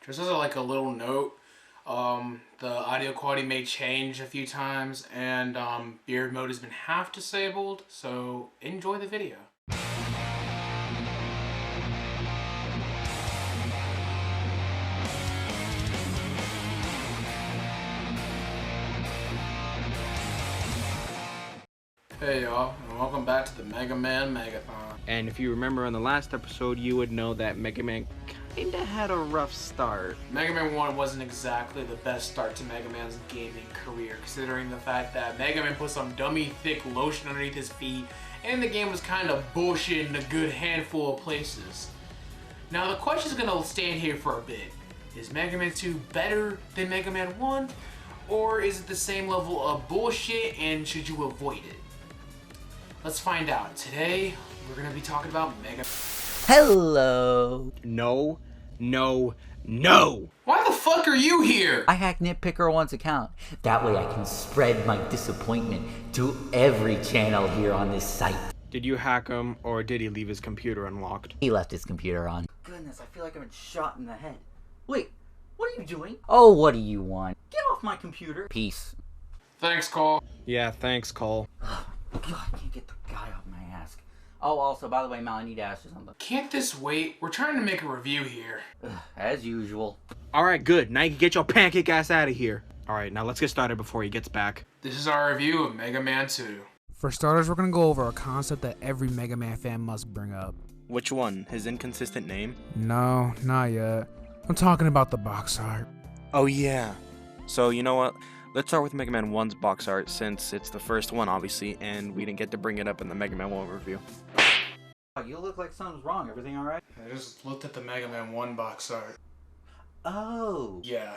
Just as like a little note, the audio quality may change a few times, and beard mode has been half disabled, so enjoy the video. Hey y'all, and welcome back to the Mega Man Megathon. And if you remember on the last episode, you would know that Mega Man kinda had a rough start. Mega Man 1 wasn't exactly the best start to Mega Man's gaming career, considering the fact that Mega Man put some dummy thick lotion underneath his feet, and the game was kind of bullshit in a good handful of places. Now the question's gonna stand here for a bit. Is Mega Man 2 better than Mega Man 1? Or is it the same level of bullshit and should you avoid it? Let's find out. Today, we're gonna be talking about Mega. Hello. No. Why the fuck are you here? I hacked Nitpicker1's account. That way I can spread my disappointment to every channel here on this site. Did you hack him, or did he leave his computer unlocked? He left his computer on. Goodness, I feel like I've been shot in the head. Wait, what are you doing? Oh, what do you want? Get off my computer. Peace. Thanks, Cole. Yeah, thanks, Cole. God, I can't get the guy off my ass. Oh, also, by the way, Mal, I need to ask you something. Can't this wait? We're trying to make a review here. As usual. Alright, good. Now you can get your pancake ass out of here. Alright, now let's get started before he gets back. This is our review of Mega Man 2. For starters, we're going to go over a concept that every Mega Man fan must bring up. Which one? His inconsistent name? No, not yet. I'm talking about the box art. Oh yeah. So, you know what? Let's start with Mega Man 1's box art, since it's the first one, obviously, and we didn't get to bring it up in the Mega Man 1 review. You look like something's wrong. Everything alright? I just looked at the Mega Man 1 box art. Oh. Yeah,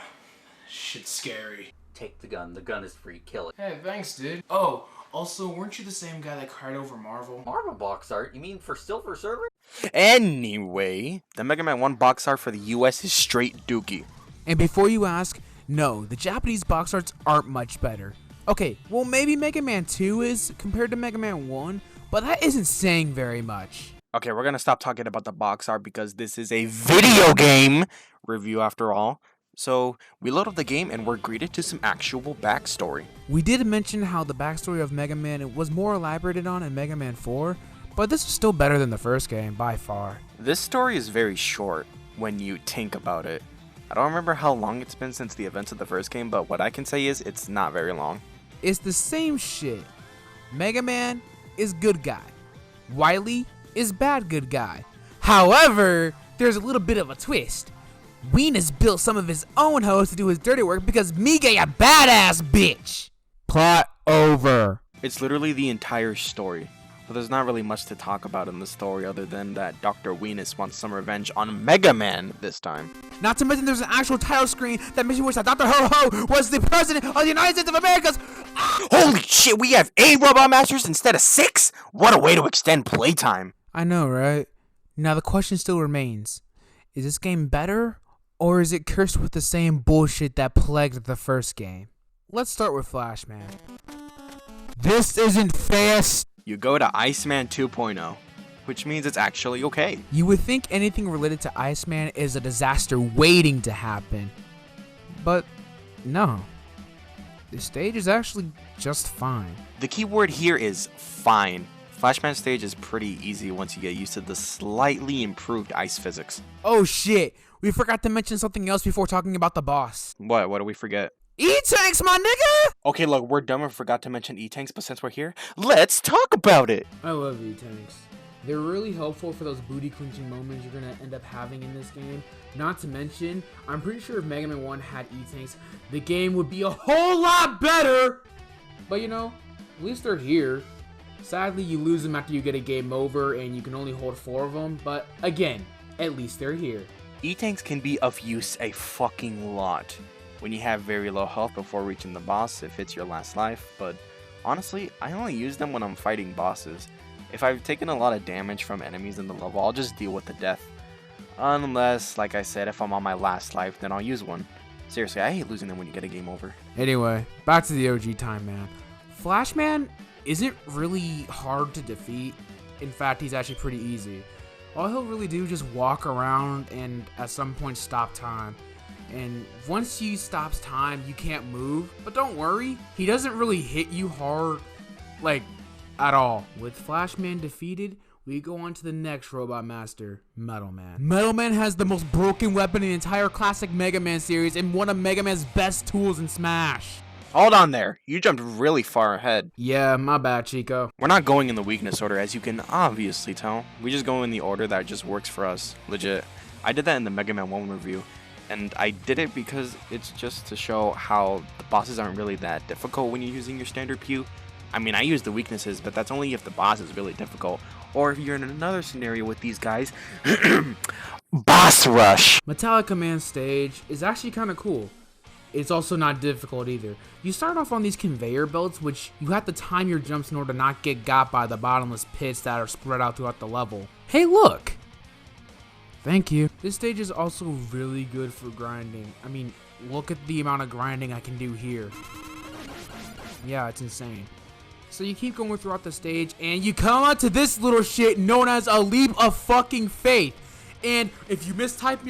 shit's scary. Take the gun. The gun is free. Kill it. Hey, thanks, dude. Oh, also, weren't you the same guy that cried over Marvel? Marvel box art? You mean for Silver Server? Anyway, the Mega Man 1 box art for the US is straight dookie. And before you ask, no, the Japanese box arts aren't much better. Okay, well maybe Mega Man 2 is compared to Mega Man 1, but that isn't saying very much. Okay, we're gonna stop talking about the box art because this is a video game review after all. So, we load up the game and we're greeted to some actual backstory. We did mention how the backstory of Mega Man was more elaborated on in Mega Man 4, but this is still better than the first game, by far. This story is very short when you think about it. I don't remember how long it's been since the events of the first game, but what I can say is it's not very long. It's the same shit. Mega Man is good guy. Wily is bad good guy. However, there's a little bit of a twist. Weenus built some of his own hoes to do his dirty work because Mige a badass bitch. Plot over. It's literally the entire story. So there's not really much to talk about in the story other than that Dr. Weenus wants some revenge on Mega Man this time. Not to mention there's an actual title screen that makes you wish that Dr. Ho-Ho was the president of the United States of America. Holy shit, we have 8 Robot Masters instead of 6? What a way to extend playtime. I know, right? Now the question still remains. Is this game better? Or is it cursed with the same bullshit that plagued the first game? Let's start with Flash Man. This isn't fast. You go to Iceman 2.0, which means it's actually okay. You would think anything related to Iceman is a disaster waiting to happen. But no. The stage is actually just fine. The key word here is fine. Flashman stage is pretty easy once you get used to the slightly improved ice physics. Oh shit, we forgot to mention something else before talking about the boss. What do we forget? E-Tanks, my nigga! Okay, look, we're dumb and forgot to mention E-Tanks, but since we're here, let's talk about it! I love E-Tanks. They're really helpful for those booty clinching moments you're gonna end up having in this game. Not to mention, I'm pretty sure if Mega Man 1 had E-Tanks, the game would be a whole lot better! But you know, at least they're here. Sadly, you lose them after you get a game over and you can only hold 4 of them, but again, at least they're here. E-Tanks can be of use a fucking lot when you have very low health before reaching the boss if it's your last life, but honestly, I only use them when I'm fighting bosses. If I've taken a lot of damage from enemies in the level, I'll just deal with the death. Unless, like I said, if I'm on my last life, then I'll use one. Seriously, I hate losing them when you get a game over. Anyway, back to the OG time, man. Flashman isn't really hard to defeat. In fact, he's actually pretty easy. All he'll really do is just walk around and at some point stop time. And once he stops time, you can't move. But don't worry, he doesn't really hit you hard, like, at all. With Flashman defeated, we go on to the next Robot Master, Metal Man. Metal Man has the most broken weapon in the entire classic Mega Man series and one of Mega Man's best tools in Smash. Hold on there. You jumped really far ahead. Yeah, my bad, Chico. We're not going in the weakness order, as you can obviously tell. We just go in the order that just works for us. Legit. I did that in the Mega Man 1 review, and I did it because it's just to show how the bosses aren't really that difficult when you're using your standard pew. I mean, I use the weaknesses, but that's only if the boss is really difficult. Or if you're in another scenario with these guys, Boss Rush! Metallica Man stage is actually kind of cool. It's also not difficult either. You start off on these conveyor belts, which you have to time your jumps in order to not get got by the bottomless pits that are spread out throughout the level. Hey, look! Thank you. This stage is also really good for grinding. I mean, look at the amount of grinding I can do here. Yeah, it's insane. So you keep going throughout the stage, and you come out to this little shit known as a leap of fucking faith. And if you mistime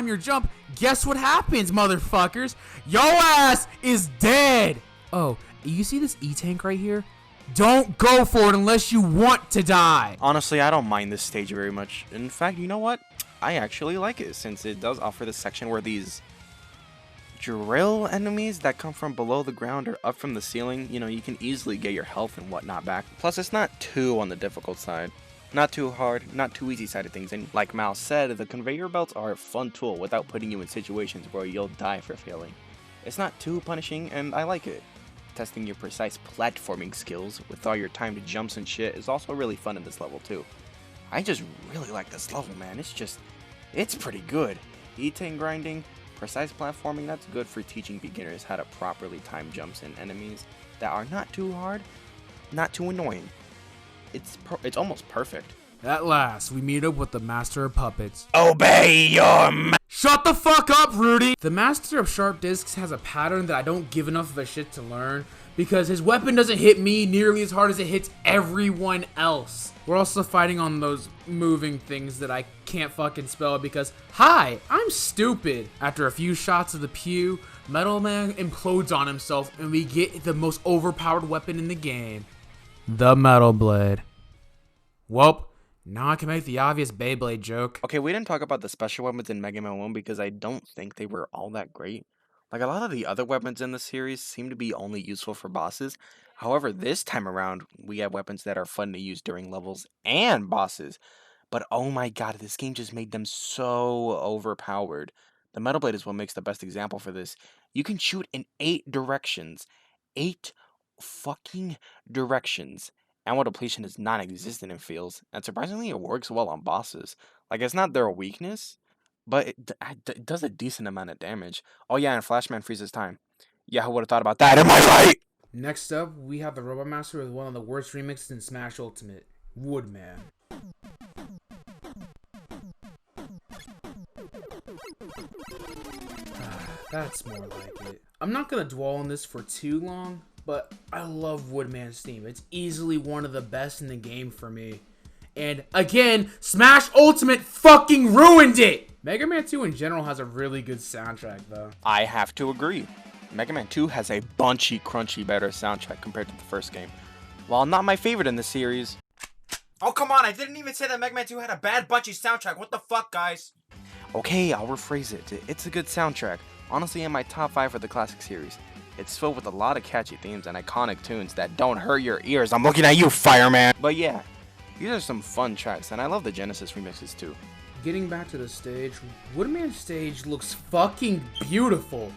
your jump, guess what happens, motherfuckers? Yo ass is dead. Oh, you see this E-tank right here? Don't go for it unless you want to die. Honestly, I don't mind this stage very much. In fact, you know what? I actually like it, since it does offer this section where these drill enemies that come from below the ground or up from the ceiling, you know, you can easily get your health and whatnot back. Plus, it's not too on the difficult side. Not too hard, not too easy side of things, and like Mal said, the conveyor belts are a fun tool without putting you in situations where you'll die for failing. It's not too punishing, and I like it. Testing your precise platforming skills with all your timed jumps and shit is also really fun in this level too. I just really like this level, man. It's pretty good. E-tank grinding, precise platforming, that's good for teaching beginners how to properly time jumps in enemies that are not too hard, not too annoying. It's almost perfect. At last, we meet up with the Master of Puppets. Obey your Shut the fuck up, Rudy! The Master of Sharp Discs has a pattern that I don't give enough of a shit to learn, because his weapon doesn't hit me nearly as hard as it hits everyone else. We're also fighting on those moving things that I can't fucking spell because, hi, I'm stupid. After a few shots of the pew, Metal Man implodes on himself and we get the most overpowered weapon in the game. The Metal Blade. Welp, now I can make the obvious Beyblade joke. Okay, we didn't talk about the special weapons in Mega Man 1 because I don't think they were all that great. Like, a lot of the other weapons in the series seem to be only useful for bosses. However, this time around, we have weapons that are fun to use during levels and bosses. But oh my god, this game just made them so overpowered. The Metal Blade is what makes the best example for this. You can shoot in 8 directions. 8 fucking directions. Ammo depletion is non-existent in fields, and surprisingly it works well on bosses. Like, it's not their weakness, but it does a decent amount of damage. Oh yeah, and Flashman freezes time. Yeah, who would have thought about that? Am I right? Next up, we have the Robot Master with one of the worst remixes in Smash Ultimate, Woodman. That's more like it. I'm not gonna dwell on this for too long, but I love Woodman's theme. It's easily one of the best in the game for me. And again, Smash Ultimate fucking ruined it! Mega Man 2 in general has a really good soundtrack though. I have to agree. Mega Man 2 has a bunchy, crunchy better soundtrack compared to the first game. While not my favorite in the series. Oh, come on, I didn't even say that Mega Man 2 had a bad bunchy soundtrack. What the fuck, guys? Okay, I'll rephrase it. It's a good soundtrack. Honestly, in my top 5 for the classic series. It's filled with a lot of catchy themes and iconic tunes that don't hurt your ears. I'm looking at you, Fireman! But yeah, these are some fun tracks, and I love the Genesis remixes too. Getting back to the stage, Woodman's stage looks fucking beautiful.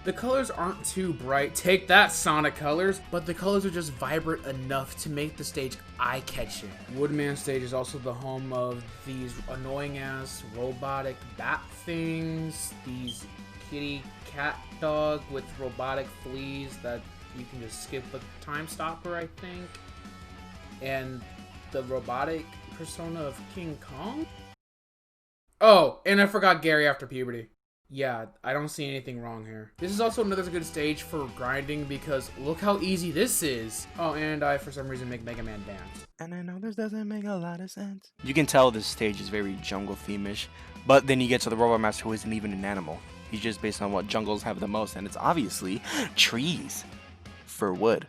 The colors aren't too bright, take that Sonic colors, but the colors are just vibrant enough to make the stage eye-catching. Woodman stage is also the home of these annoying-ass robotic bat things, these kitty cat dog with robotic fleas that you can just skip a time stopper, I think, and the robotic persona of King Kong? Oh, and I forgot Gary after puberty. Yeah, I don't see anything wrong here. This is also another good stage for grinding because look how easy this is. Oh, and I, for some reason, make Mega Man dance. And I know this doesn't make a lot of sense. You can tell this stage is very jungle theme-ish, but then you get to the Robot Master who isn't even an animal. He's just based on what jungles have the most, and it's obviously trees for wood.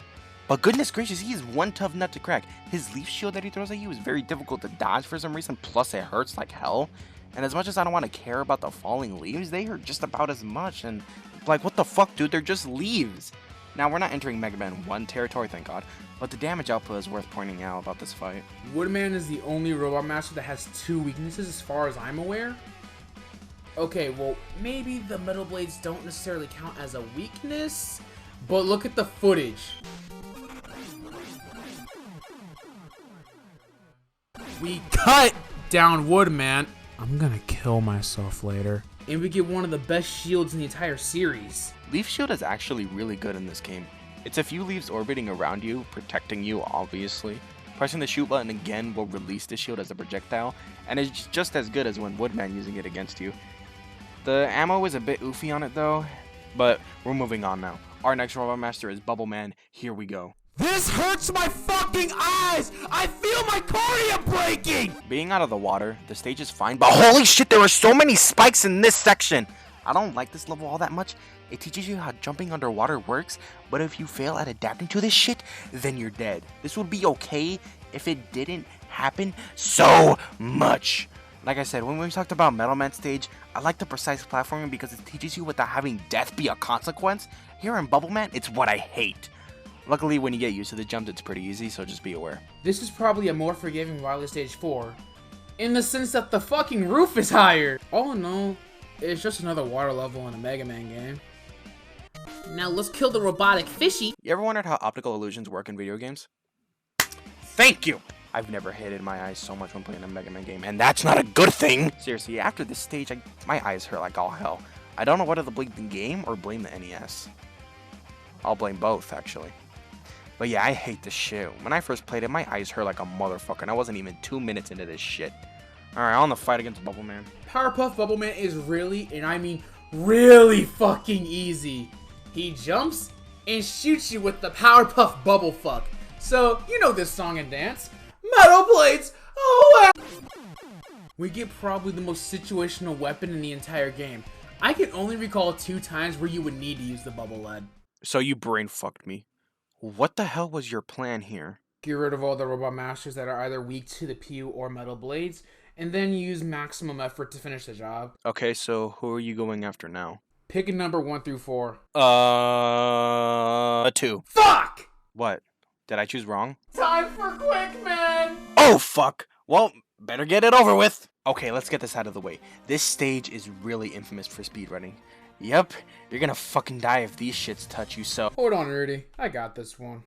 But goodness gracious, he is one tough nut to crack. His leaf shield that he throws at you is very difficult to dodge for some reason, plus it hurts like hell. And as much as I don't want to care about the falling leaves, they hurt just about as much. And like, what the fuck, dude? They're just leaves. Now, we're not entering Mega Man 1 territory, thank God. But the damage output is worth pointing out about this fight. Woodman is the only Robot Master that has 2 weaknesses as far as I'm aware. Okay, well, maybe the Metal Blades don't necessarily count as a weakness, but look at the footage. We cut down Woodman. I'm gonna kill myself later. And we get one of the best shields in the entire series. Leaf Shield is actually really good in this game. It's a few leaves orbiting around you, protecting you, obviously. Pressing the shoot button again will release the shield as a projectile, and it's just as good as when Woodman using it against you. The ammo is a bit oofy on it though, but we're moving on now. Our next Robot Master is Bubble Man. Here we go. This hurts my fucking eyes! I feel my cornea breaking! Being out of the water, the stage is fine, but holy shit, there are so many spikes in this section! I don't like this level all that much. It teaches you how jumping underwater works, but if you fail at adapting to this shit, then you're dead. This would be okay if it didn't happen so much. Like I said, when we talked about Metal Man stage, I like the precise platforming because it teaches you without having death be a consequence. Here in Bubble Man, it's what I hate. Luckily, when you get used to the jumps, it's pretty easy, so just be aware. This is probably a more forgiving Wily Stage 4, in the sense that the fucking roof is higher. All in all, it's just another water level in a Mega Man game. Now let's kill the robotic fishy. You ever wondered how optical illusions work in video games? Thank you! I've never hated my eyes so much when playing a Mega Man game, and that's not a good thing! Seriously, after this stage, my eyes hurt like all hell. I don't know whether to blame the game or blame the NES. I'll blame both, actually. But yeah, I hate this shit. When I first played it, my eyes hurt like a motherfucker, and I wasn't even 2 minutes into this shit. Alright, on the fight against Bubble Man. Powerpuff Bubble Man is really, and I mean really fucking easy. He jumps and shoots you with the Powerpuff Bubble Fuck. So, you know this song and dance. Metal Blades! Oh, we get probably the most situational weapon in the entire game. I can only recall 2 times where you would need to use the Bubble Lead. So you brain fucked me. What the hell was your plan here? Get rid of all the Robot Masters that are either weak to the Pew or Metal Blades, and then use maximum effort to finish the job. Okay, so who are you going after now? Pick a number 1 through 4. 2. Fuck! What? Did I choose wrong? Time for Quick Man! Oh, fuck! Well, better get it over with! Okay, let's get this out of the way. This stage is really infamous for speedrunning. Yep, you're gonna fucking die if these shits touch you, so... Hold on, Rudy. I got this one.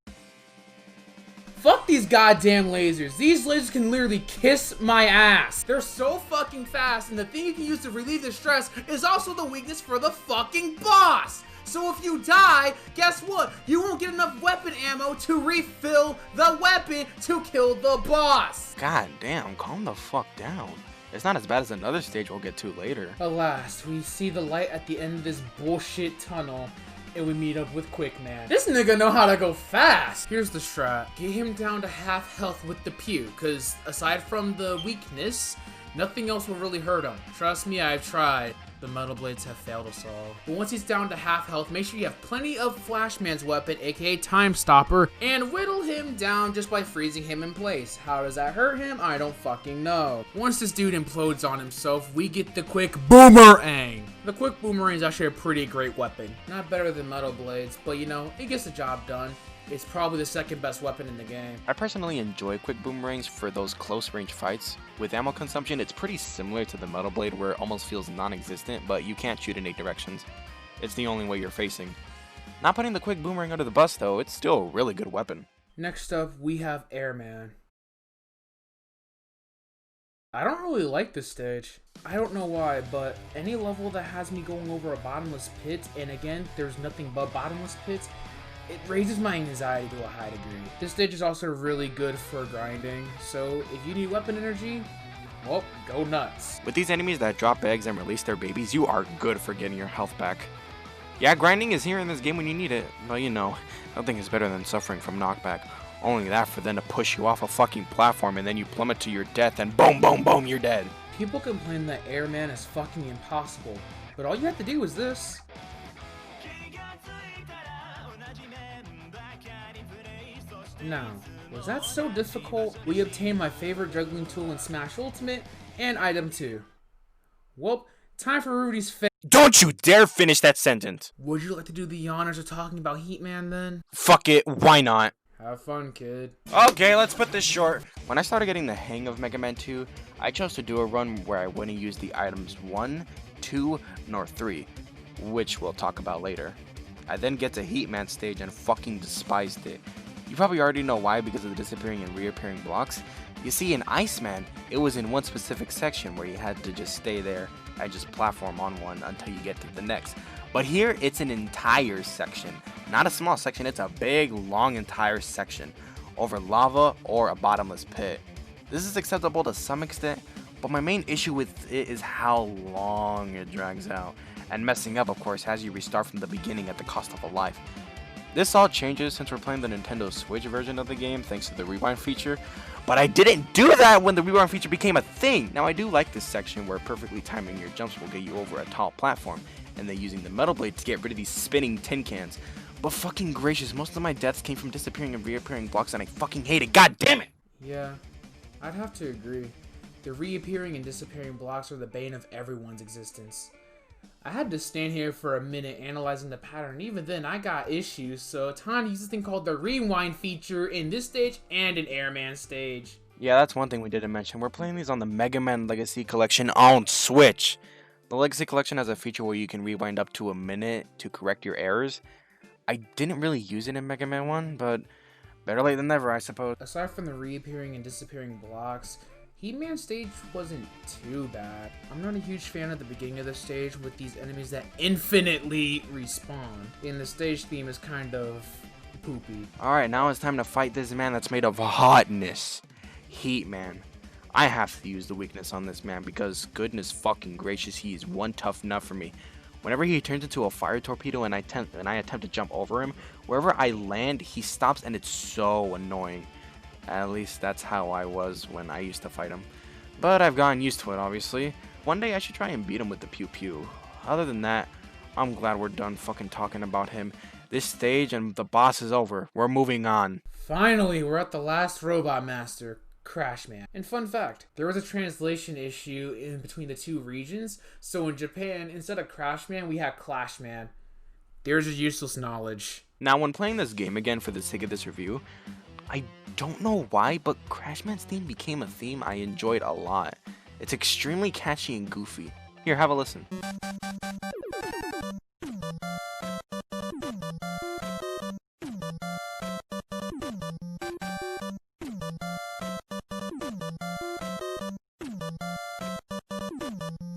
Fuck these goddamn lasers. These lasers can literally kiss my ass. They're so fucking fast, and the thing you can use to relieve the stress is also the weakness for the fucking boss. So if you die, guess what? You won't get enough weapon ammo to refill the weapon to kill the boss. God damn, calm the fuck down. It's not as bad as another stage we'll get to later. Alas, we see the light at the end of this bullshit tunnel, and we meet up with Quick Man. This nigga know how to go fast. Here's the strat. Get him down to half health with the Pew, cause aside from the weakness, nothing else will really hurt him. Trust me, I've tried. The Metal Blades have failed us all. But once he's down to half health, make sure you have plenty of Flashman's weapon, aka Time Stopper, and whittle him down just by freezing him in place. How does that hurt him? I don't fucking know. Once this dude implodes on himself, we get the Quick Boomerang. The Quick Boomerang is actually a pretty great weapon. Not better than Metal Blades, but you know, it gets the job done. It's probably the second best weapon in the game. I personally enjoy Quick Boomerangs for those close range fights. With ammo consumption, it's pretty similar to the Metal Blade where it almost feels non-existent, but you can't shoot in 8 directions. It's the only way you're facing. Not putting the Quick Boomerang under the bus though, it's still a really good weapon. Next up, we have Airman. I don't really like this stage. I don't know why, but any level that has me going over a bottomless pit, and again, there's nothing but bottomless pits, it raises my anxiety to a high degree. This stage is also really good for grinding, so if you need weapon energy, Well, go nuts. With these enemies that drop eggs and release their babies, you are good for getting your health back. Yeah, grinding is here in this game when you need it, but you know, nothing is better than suffering from knockback. Only that for them to push you off a fucking platform and then you plummet to your death and boom, boom, boom, you're dead. People complain that Airman is fucking impossible, but all you have to do is this. Now, was that so difficult? We obtained my favorite juggling tool in Smash Ultimate, and item 2. Well, time for Rudy's face. Don't you dare finish that sentence! Would you like to do the honors of talking about Heatman then? Fuck it, why not? Have fun, kid. Okay, let's put this short. When I started getting the hang of Mega Man 2, I chose to do a run where I wouldn't use the items 1, 2, nor 3, which we'll talk about later. I then get to Heatman stage and fucking despised it. You probably already know why because of the disappearing and reappearing blocks. You see, in Iceman, it was in one specific section where you had to just stay there and just platform on one until you get to the next. But here, it's an entire section. Not a small section, it's a big, long, entire section over lava or a bottomless pit. This is acceptable to some extent, but my main issue with it is how long it drags out. And messing up, of course, has you restart from the beginning at the cost of a life. This all changes since we're playing the Nintendo Switch version of the game thanks to the rewind feature, but I didn't do that when the rewind feature became a thing! Now I do like this section where perfectly timing your jumps will get you over a tall platform, and then using the metal blade to get rid of these spinning tin cans. But fucking gracious, most of my deaths came from disappearing and reappearing blocks and I fucking hate it, god damn it! Yeah, I'd have to agree. The reappearing and disappearing blocks are the bane of everyone's existence. I had to stand here for a minute analyzing the pattern. Even then, I got issues, so time to use this thing called the rewind feature in this stage and in Airman stage. Yeah, that's one thing we didn't mention. We're playing these on the Mega Man Legacy Collection on Switch. The Legacy Collection has a feature where you can rewind up to a minute to correct your errors. I didn't really use it in Mega Man 1, but better late than never, I suppose. Aside from the reappearing and disappearing blocks, Heatman stage wasn't too bad. I'm not a huge fan of the beginning of the stage with these enemies that infinitely respawn. And the stage theme is kind of poopy. Alright, now it's time to fight this man that's made of hotness. Heatman. I have to use the weakness on this man because goodness fucking gracious, he is one tough nut for me. Whenever he turns into a fire torpedo and I attempt to jump over him, wherever I land, he stops and it's so annoying. At least that's how I was when I used to fight him. But I've gotten used to it, obviously. One day I should try and beat him with the pew pew. Other than that, I'm glad we're done fucking talking about him. This stage and the boss is over. We're moving on. Finally, we're at the last robot master, Crashman. And fun fact, there was a translation issue in between the two regions, so in Japan, instead of Crashman, we had Clashman. There's your useless knowledge. Now, when playing this game again for the sake of this review, I don't know why, but Crashman's theme became a theme I enjoyed a lot. It's extremely catchy and goofy. Here, have a listen.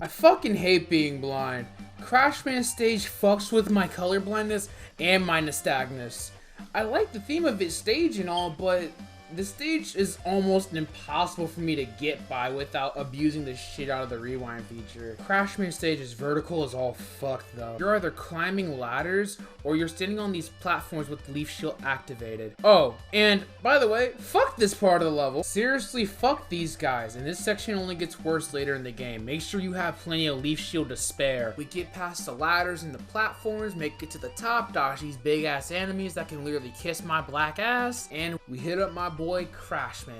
I fucking hate being blind. Crashman stage fucks with my colorblindness and my nystagmus. I like the theme of its stage and all, but the stage is almost impossible for me to get by without abusing the shit out of the rewind feature. Crashman stage is vertical as all fuck though. You're either climbing ladders or you're standing on these platforms with leaf shield activated. Oh, and by the way, fuck this part of the level. Seriously, fuck these guys, and this section only gets worse later in the game. Make sure you have plenty of leaf shield to spare. We get past the ladders and the platforms, make it to the top, dodge these big ass enemies that can literally kiss my black ass, and we hit up my boy Crashman.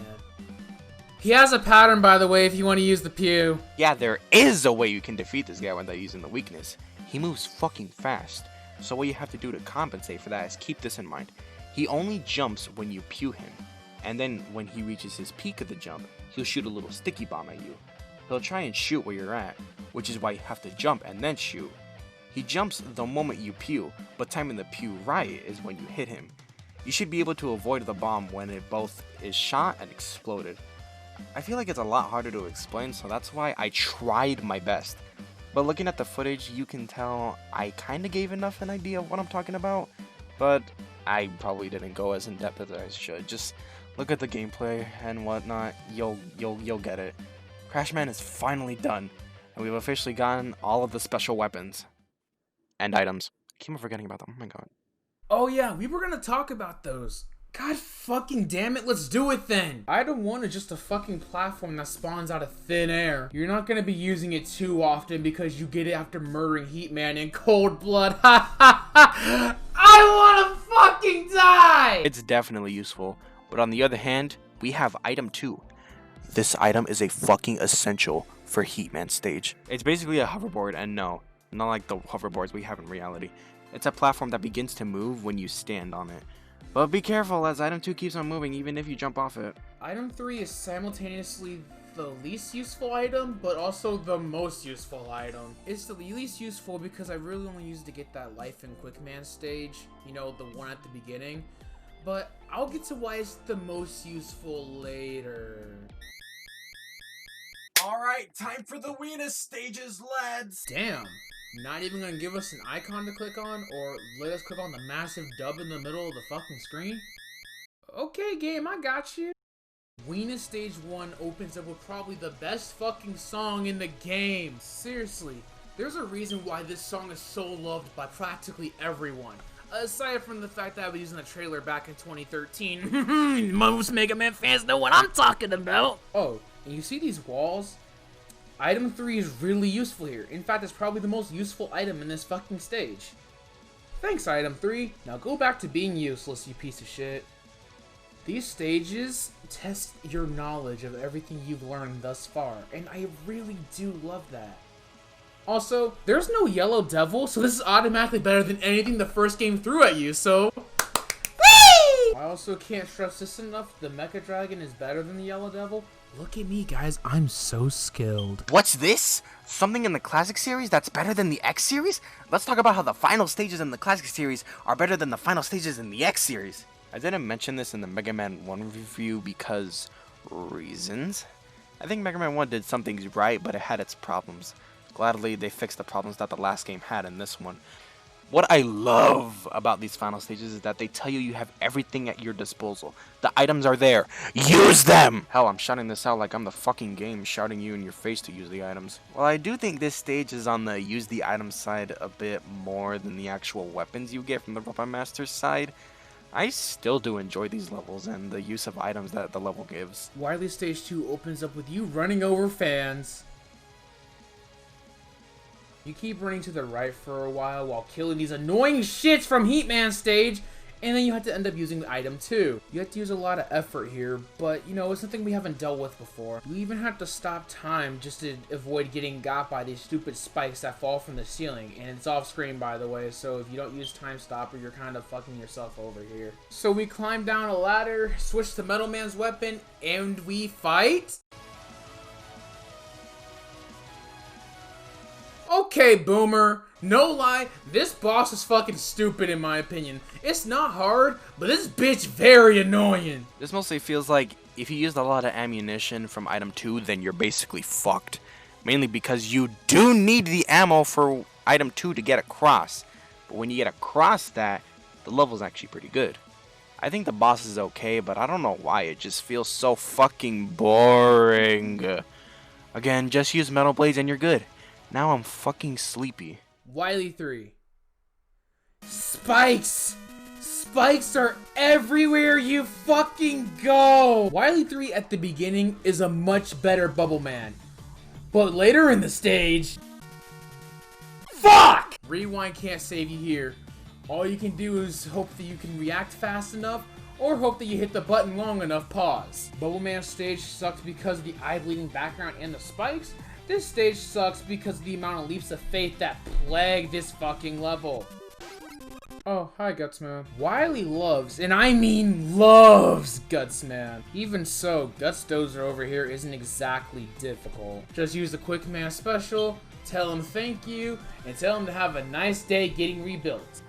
He has a pattern, by the way, if you want to use the pew. Yeah, there is a way you can defeat this guy without using the weakness. He moves fucking fast. So what you have to do to compensate for that is keep this in mind. He only jumps when you pew him. And then when he reaches his peak of the jump, he'll shoot a little sticky bomb at you. He'll try and shoot where you're at, which is why you have to jump and then shoot. He jumps the moment you pew, but timing the pew right is when you hit him. You should be able to avoid the bomb when it both is shot and exploded. I feel like it's a lot harder to explain, so that's why I tried my best. But looking at the footage, you can tell I kinda gave enough an idea of what I'm talking about, but I probably didn't go as in depth as I should. Just look at the gameplay and whatnot, you'll get it. Crashman is finally done, and we've officially gotten all of the special weapons and items. I keep on forgetting about them. Oh my god. Oh yeah, we were gonna talk about those. God fucking damn it, let's do it then! Item 1 is just a fucking platform that spawns out of thin air. You're not gonna be using it too often because you get it after murdering Heatman in cold blood. Ha ha ha! I wanna fucking die! It's definitely useful, but on the other hand, we have item 2. This item is a fucking essential for Heatman stage. It's basically a hoverboard, and no, not like the hoverboards we have in reality. It's a platform that begins to move when you stand on it. But be careful, as item 2 keeps on moving even if you jump off it. Item 3 is simultaneously the least useful item, but also the most useful item. It's the least useful because I really only used it to get that life in Quick Man stage, you know, the one at the beginning. But I'll get to why it's the most useful later. Alright, time for the weenus stages, lads! Damn, not even gonna give us an icon to click on, or let us click on the massive dub in the middle of the fucking screen? Okay, game, I got you. Weenus Stage 1 opens up with probably the best fucking song in the game. Seriously, there's a reason why this song is so loved by practically everyone. Aside from the fact that I was using the trailer back in 2013. Most Mega Man fans know what I'm talking about. Oh, and you see these walls? Item 3 is really useful here. In fact, it's probably the most useful item in this fucking stage. Thanks, Item 3. Now go back to being useless, you piece of shit. These stages test your knowledge of everything you've learned thus far, and I really do love that. Also, there's no Yellow Devil, so this is automatically better than anything the first game threw at you, so... Whee! I also can't stress this enough, the Mecha Dragon is better than the Yellow Devil. Look at me, guys, I'm so skilled. What's this? Something in the Classic Series that's better than the X Series? Let's talk about how the final stages in the Classic Series are better than the final stages in the X Series. I didn't mention this in the Mega Man 1 review because reasons. I think Mega Man 1 did some things right, but it had its problems. Gladly, they fixed the problems that the last game had in this one. What I love about these final stages is that they tell you you have everything at your disposal. The items are there. Use them! Hell, I'm shouting this out like I'm the fucking game, shouting you in your face to use the items. Well, I do think this stage is on the use the items side a bit more than the actual weapons you get from the Robot Master's side. I still do enjoy these levels and the use of items that the level gives. Wily Stage 2 opens up with you running over fans. You keep running to the right for a while killing these annoying shits from Heatman stage, and then you have to end up using item 2. You have to use a lot of effort here, but you know, it's something we haven't dealt with before. You even have to stop time just to avoid getting got by these stupid spikes that fall from the ceiling, and it's off screen by the way, so if you don't use Time Stopper, you're kind of fucking yourself over here. So we climb down a ladder, switch to Metal Man's weapon, and we fight? Okay, Boomer, no lie, this boss is fucking stupid in my opinion. It's not hard, but this bitch very annoying. This mostly feels like if you used a lot of ammunition from item 2, then you're basically fucked. Mainly because you do need the ammo for item 2 to get across. But when you get across that, the level's actually pretty good. I think the boss is okay, but I don't know why, it just feels so fucking boring. Again, just use metal blades and you're good. Now I'm fucking sleepy. Wily 3. Spikes! Spikes are everywhere you fucking go! Wily 3 at the beginning is a much better Bubble Man. But later in the stage... Fuck! Rewind can't save you here. All you can do is hope that you can react fast enough, or hope that you hit the button long enough, pause. Bubble Man stage sucks because of the eye-bleeding background and the spikes. This stage sucks because of the amount of leaps of faith that plague this fucking level. Oh, hi Gutsman. Wily loves, and I mean loves, Gutsman. Even so, Guts Dozer over here isn't exactly difficult. Just use the Quick Man special, tell him thank you, and tell him to have a nice day getting rebuilt.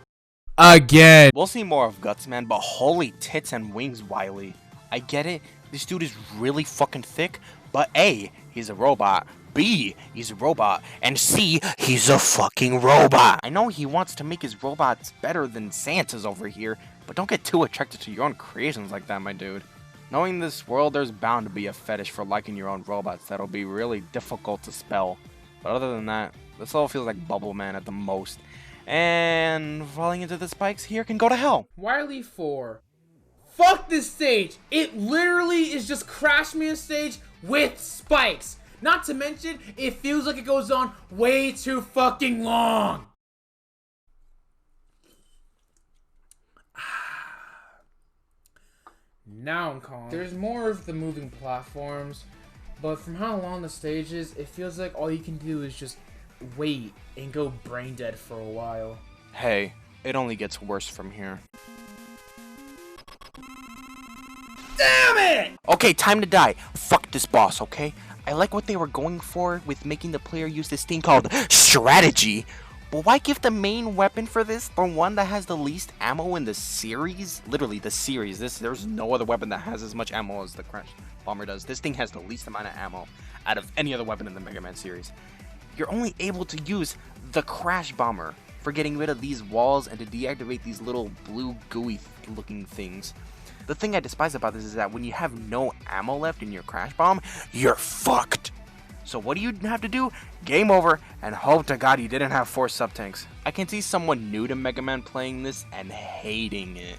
Again. We'll see more of Gutsman, but holy tits and wings, Wily. I get it, this dude is really fucking thick, but A, he's a robot. B, he's a robot, and C, he's a fucking robot. I know he wants to make his robots better than Santa's over here, but don't get too attracted to your own creations like that, my dude. Knowing this world, there's bound to be a fetish for liking your own robots that'll be really difficult to spell. But other than that, this level feels like Bubble Man at the most. And falling into the spikes here can go to hell. Wily 4. Fuck this stage! It literally is just Crash Me stage with spikes. Not to mention, it feels like it goes on way too fucking long. Now I'm calm. There's more of the moving platforms, but from how long the stage is, it feels like all you can do is just wait and go brain dead for a while. Hey, it only gets worse from here. Damn it! Okay, time to die. Fuck this boss, okay? I like what they were going for with making the player use this thing called strategy. But why give the main weapon for this the one that has the least ammo in the series? Literally, the series. There's no other weapon that has as much ammo as the Crash Bomber does. This thing has the least amount of ammo out of any other weapon in the Mega Man series. You're only able to use the Crash Bomber for getting rid of these walls and to deactivate these little blue gooey looking things. The thing I despise about this is that when you have no ammo left in your Crash Bomb, you're fucked. So what do you have to do? Game over, and hope to God you didn't have 4 sub-tanks. I can see someone new to Mega Man playing this and hating it.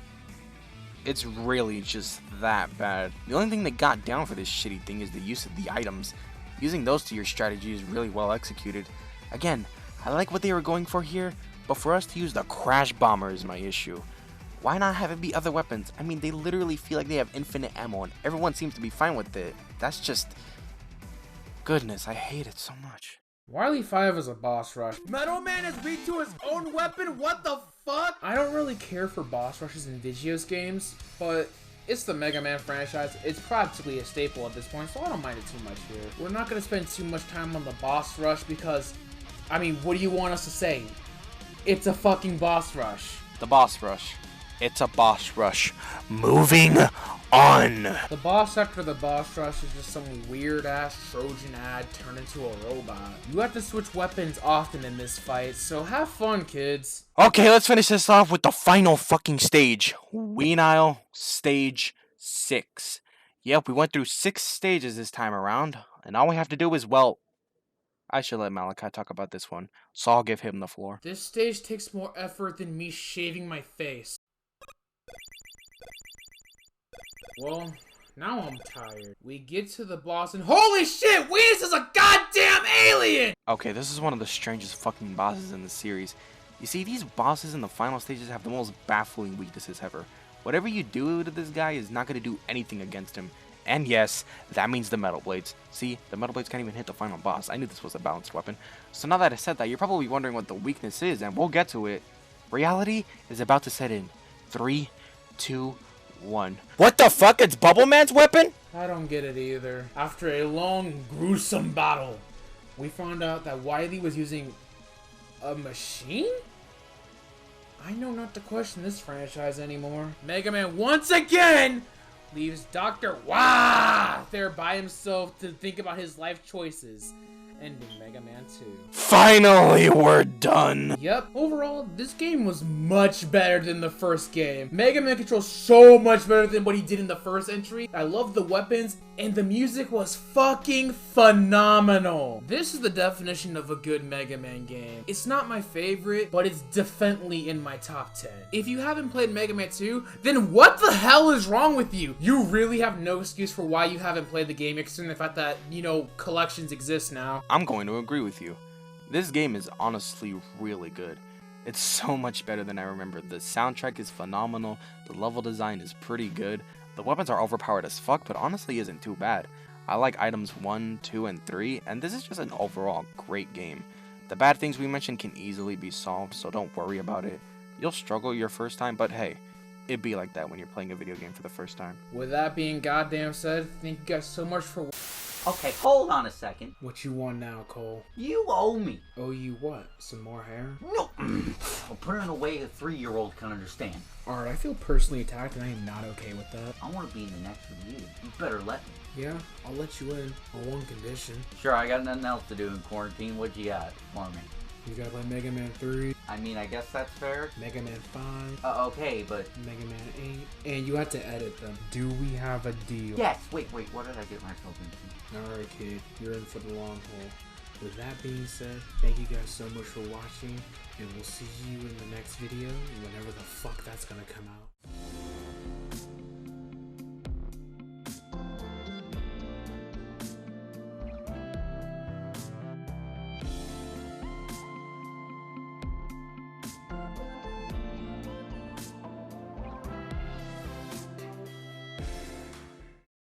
It's really just that bad. The only thing that got down for this shitty thing is the use of the items. Using those to your strategy is really well executed. Again, I like what they were going for here, but for us to use the Crash Bomber is my issue. Why not have it be other weapons? I mean, they literally feel like they have infinite ammo and everyone seems to be fine with it. That's just... goodness, I hate it so much. Wily 5 is a boss rush. Metal Man is weak to his own weapon? What the fuck? I don't really care for boss rushes in Digios games, but it's the Mega Man franchise. It's practically a staple at this point, so I don't mind it too much here. We're not gonna spend too much time on the boss rush because, I mean, what do you want us to say? It's a fucking boss rush. The boss rush. It's a boss rush. Moving on. The boss after the boss rush is just some weird ass Trojan ad turned into a robot. You have to switch weapons often in this fight, so have fun, kids. Okay, let's finish this off with the final fucking stage. Ween Isle Stage 6. Yep, we went through 6 stages this time around, and all we have to do is, well, I should let Malachi talk about this one, so I'll give him the floor. This stage takes more effort than me shaving my face. Well, now I'm tired. We get to the boss and holy shit, Wheeze is a goddamn alien! Okay, this is one of the strangest fucking bosses in the series. You see, these bosses in the final stages have the most baffling weaknesses ever. Whatever you do to this guy is not going to do anything against him. And yes, that means the Metal Blades. See, the Metal Blades can't even hit the final boss. I knew this was a balanced weapon. So now that I said that, you're probably wondering what the weakness is, and we'll get to it. Reality is about to set in. 3, 2, 1. What the fuck? It's Bubble Man's weapon? I don't get it either. After a long, gruesome battle, we found out that Wily was using a machine? I know not to question this franchise anymore. Mega Man once again leaves Dr. Wah there by himself to think about his life choices. Ending Mega Man 2. Finally, we're done. Yep, overall, this game was much better than the first game. Mega Man controls so much better than what he did in the first entry. I love the weapons, and the music was fucking phenomenal. This is the definition of a good Mega Man game. It's not my favorite, but it's definitely in my top 10. If you haven't played Mega Man 2, then what the hell is wrong with you? You really have no excuse for why you haven't played the game, except the fact that, you know, collections exist now. I'm going to agree with you. This game is honestly really good. It's so much better than I remember. The soundtrack is phenomenal, the level design is pretty good, the weapons are overpowered as fuck, but honestly isn't too bad. I like items 1, 2, and 3, and this is just an overall great game. The bad things we mentioned can easily be solved, so don't worry about it. You'll struggle your first time, but hey, it'd be like that when you're playing a video game for the first time. With that being goddamn said, thank you guys so much for... Okay, hold on a second. What you want now, Cole? You owe me. Owe you what? Some more hair? No. I'll put it in a way a 3-year-old can understand. Alright, I feel personally attacked and I am not okay with that. I want to be in the next review. You better let me. Yeah, I'll let you in on one condition. Sure, I got nothing else to do in quarantine. What you got for me? You gotta play Mega Man 3, I mean, I guess that's fair. Mega Man 5, Okay, but... Mega Man 8, and you have to edit them. Do we have a deal? Yes! Wait, what did I get myself into? Alright, kid. You're in for the long haul. With that being said, thank you guys so much for watching, and we'll see you in the next video, whenever the fuck that's gonna come out.